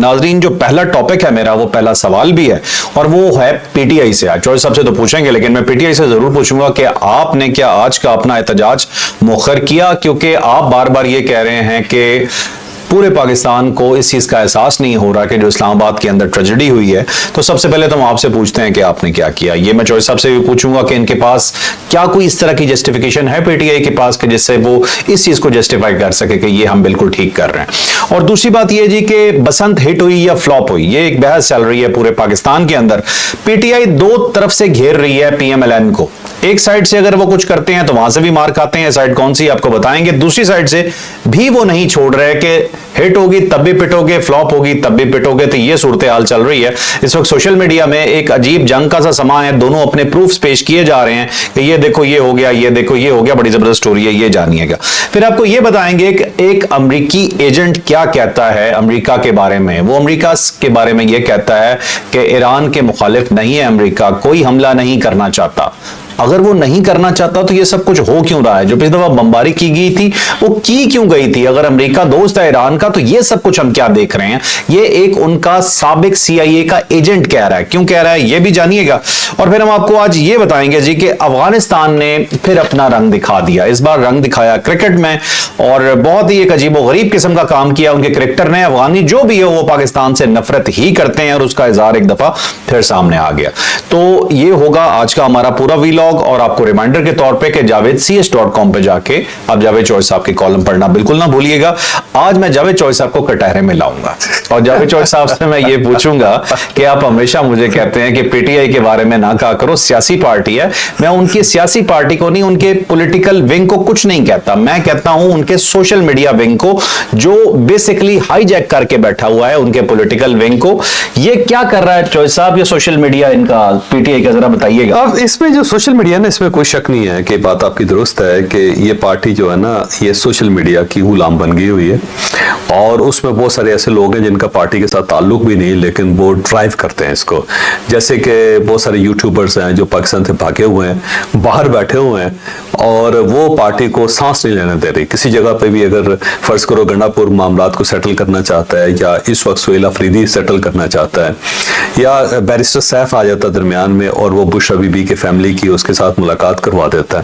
नाजरीन, जो पहला टॉपिक है मेरा, वो पहला सवाल भी है और वो है पीटीआई से। आज चौधरी साहब से तो पूछेंगे, लेकिन मैं पीटीआई से जरूर पूछूंगा कि आपने क्या आज का अपना एहतजाज मुखर किया, क्योंकि आप बार बार ये कह रहे हैं कि पूरे पाकिस्तान को इस चीज का एहसास नहीं हो रहा कि जो इस्लामाबाद के अंदर ट्रेजेडी हुई है। तो सबसे पहले तो हम आपसे पूछते हैं कि आपने क्या किया। ये मैं चौधरी साहब से भी पूछूंगा कि इनके पास क्या कोई इस तरह की जस्टिफिकेशन है पीटीआई के पास कि जिससे वो इस चीज को जस्टिफाई कर सके कि ये हम बिल्कुल ठीक कर रहे हैं। और दूसरी बात ये जी कि बसंत हिट हुई या फ्लॉप हुई, ये एक बहस चल रही है पूरे पाकिस्तान के अंदर। पीटीआई दो तरफ से घेर रही है पीएमएलएन को। एक साइड से अगर वो कुछ करते हैं तो वहां से भी मार खाते हैं, साइड कौन सी आपको बताएंगे। दूसरी साइड से भी वो नहीं छोड़ रहे कि हिट होगी तब भी पिटोगे, फ्लॉप होगी तब भी पिटोगे। तो ये सूरत हाल चल रही है इस वक्त सोशल मीडिया में। एक अजीब जंग का सा समा है, दोनों अपने प्रूफ्स पेश किए जा रहे हैं कि ये देखो ये हो गया, ये देखो ये हो गया, बड़ी जबरदस्त स्टोरी है, ये जानिएगा। फिर आपको ये बताएंगे कि एक अमेरिकी एजेंट क्या कहता है अमेरिका के बारे में। वो अमेरिका के बारे में ये कहता है कि ईरान के मुखालिफ नहीं है अमेरिका, कोई हमला नहीं करना चाहता। अगर वो नहीं करना चाहता तो ये सब कुछ हो क्यों रहा है? जो पिछली दफा बमबारी की गई थी वो की क्यों गई थी? अगर अमेरिका दोस्त है ईरान का तो ये सब कुछ हम क्या देख रहे हैं? ये एक उनका साबिक सीआईए का एजेंट कह रहा है। क्यों कह रहा है ये भी जानिएगा। और फिर हम आपको आज ये बताएंगे जी कि अफगानिस्तान ने फिर अपना रंग दिखा दिया। इस बार रंग दिखाया क्रिकेट में और बहुत ही एक अजीबोगरीब किस्म का काम किया उनके क्रिकेटर ने। अफगानी जो भी है वो पाकिस्तान से नफरत ही करते हैं और उसका इजहार एक दफा फिर सामने आ गया। तो ये होगा आज का हमारा पूरा वीलॉग। और आपको रिमाइंडर के तौर पे कि JavedCS.com पे जाके आप जावेद चौधरी साहब की कॉलम पढ़ना बिल्कुल ना भूलिएगा। आज मैं जावेद चौधरी साहब को कटहरे में लाऊंगा और जावेद चौधरी साहब से मैं ये पूछूंगा कि आप हमेशा मुझे कहते हैं कि पीटीआई के बारे में ना कहा करो, सियासी पार्टी है। मैं उनकी सियासी पार्टी को नहीं, उनके पॉलिटिकल विंग को कुछ नहीं कहता। मैं कहता हूं उनके सोशल मीडिया विंग को, जो बेसिकली हाईजैक करके बैठा हुआ है उनके पॉलिटिकल विंग को। ये क्या कर रहा है चौधरी साहब, ये सोशल मीडिया इनका पीटीआई का, जरा बताइएगा। अब इसमें जो सोशल मीडिया ना, इसमें कोई शक नहीं है कि बात आपकी दुरुस्त है कि ये पार्टी जो है ना, ये सोशल मीडिया की गुलाम बन गई हुई है और उसमें बहुत सारे ऐसे लोग हैं जिनका पार्टी के साथ ताल्लुक भी नहीं, लेकिन वो ड्राइव करते हैं इसको। जैसे कि बहुत सारे यूट्यूबर्स हैं जो पाकिस्तान से भागे हुए हैं, बाहर बैठे हुए हैं और वो पार्टी को सांस नहीं लेने दे रही। किसी जगह पे भी अगर फर्ज करो गंडापुर मामलात को सेटल करना चाहता है या इस वक्त सुहेल अफरीदी सेटल करना चाहता है या बैरिस्टर सैफ आ जाता दरमियान में और वो बुश बीबी के फैमिली की उसके साथ मुलाकात करवा देता है,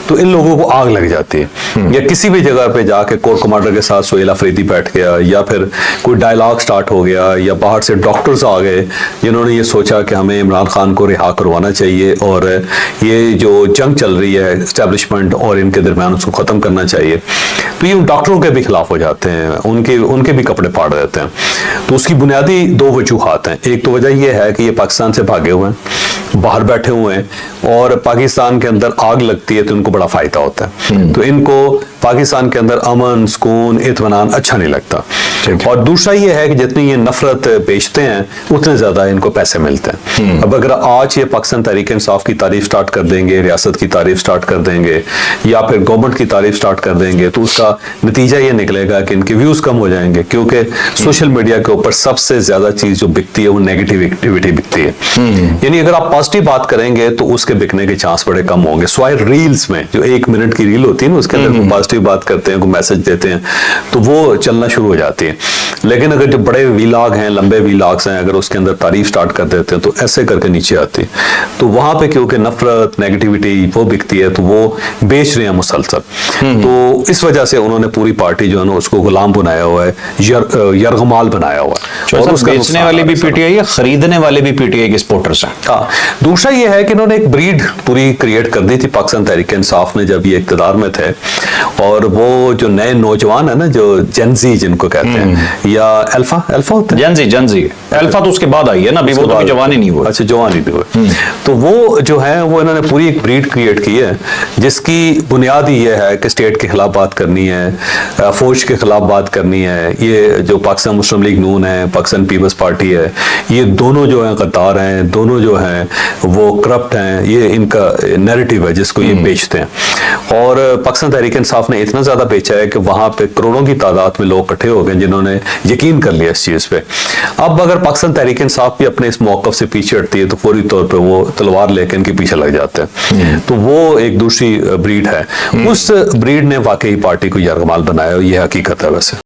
तो इन लोगों को आग लग जाती है। या किसी भी जगह पे जाके कोर कमांडर के साथ सुहेल अफरीदी बैठ गया या फिर कोई डायलॉग स्टार्ट हो गया या बाहर से डॉक्टर्स आ गए जिन्होंने ये सोचा कि हमें इमरान खान को रिहा करवाना चाहिए और ये जो जंग चल रही है एस्टेब्लिशमेंट और इनके दरमियान उसको ख़त्म करना चाहिए, तो ये उन डॉक्टरों के भी खिलाफ हो जाते हैं, उनके भी कपड़े फाड़ देते हैं। तो उसकी बुनियादी दो वजूहात हैं। एक तो वजह यह है कि ये पाकिस्तान से भागे हुए हैं, बाहर बैठे हुए हैं और पाकिस्तान के अंदर आग लगती है तो इनको बड़ा फायदा होता है। तो इनको पाकिस्तान के अंदर अमन, सुकून, इत्मीनान अच्छा नहीं लगता। और दूसरा ये है कि जितनी ये नफरत बेचते हैं उतने ज्यादा इनको पैसे मिलते हैं। अब अगर आज ये पाकिस्तान तहरीक इंसाफ की तारीफ स्टार्ट कर देंगे, रियासत की तारीफ स्टार्ट कर देंगे या फिर गवर्नमेंट की तारीफ स्टार्ट कर देंगे तो उसका नतीजा ये निकलेगा कि इनके व्यूज कम हो जाएंगे, क्योंकि सोशल मीडिया के ऊपर सबसे ज्यादा चीज जो बिकती है वो नेगेटिविटी बिकती है। यानी अगर आप पॉजिटिव बात करेंगे तो उसके बिकने के चांस बड़े कम होंगे। स्वाय रील्स में जो 1 मिनट की रील होती है ना, उसके अंदर पॉजिटिव बात करते हैं, कोई मैसेज देते हैं तो वो चलना शुरू हो जाती है। लेकिन अगर जो बड़े वीलॉग हैं, लंबे वीलॉग्स हैं, अगर उसके अंदर तारीफ स्टार्ट कर देते हैं तो ऐसे करके नीचे आती है। तो वहां पे क्योंकि नफरत, नेगेटिविटी वो बिकती है तो वो बेच रहे हैं मुसलसल। तो इस वजह से उन्होंने पूरी पार्टी जो है ना उसको गुलाम बनाया हुआ है, यरगमाल बनाया हुआ है। और उसका बेचने वाले भी पीटीआई है, खरीदने वाले भी पीटीआई के सपोर्टर्स हैं। हाँ, दूसरा ये है कि इन्होंने एक ब्रीड पूरी क्रिएट कर दी थी पाकिस्तान तहरीक इंसाफ ने जब ये इक्तदार में थे। और वो जो नए नौजवान है ना, जो जेनजी जिनको कहते हैं या अल्फा होता है, जेनजी अल्फा तो उसके बाद आई है ना, अभी वो तो जवान ही नहीं हुआ। अच्छा, जवान ही नहीं हुआ। तो वो जो है वो इन्होंने पूरी एक ब्रीड क्रिएट की है जिसकी बुनियाद ही ये है कि स्टेट के खिलाफ बात करनी है, फौज के खिलाफ बात करनी है। ये जो पाकिस्तान मुस्लिम लीग नून है, पाकिस्तान पीपल्स पार्टी है, ये दोनों जो है गद्दार हैं, दोनों जो हैं वो करप्ट हैं। ये इनका नैरेटिव है जिसको ये बेचते हैं। और पाकिस्तान तहरीक इंसाफ ने इतना ज्यादा बेचा है कि वहां पे करोड़ों की तादाद में लोग इकट्ठे हो गए जिन्होंने यकीन कर लिया इस चीज पे। अब अगर पाकिस्तान तहरीक इंसाफ भी अपने इस मौकफ से पीछे हटती है तो फौरी तौर पे वो तलवार लेकर इनके पीछे लग जाते हैं। तो वो एक दूसरी ब्रीड है। उस ब्रीड ने वाकई पार्टी को यरगमाल बनाया, ये हकीकत है वैसे।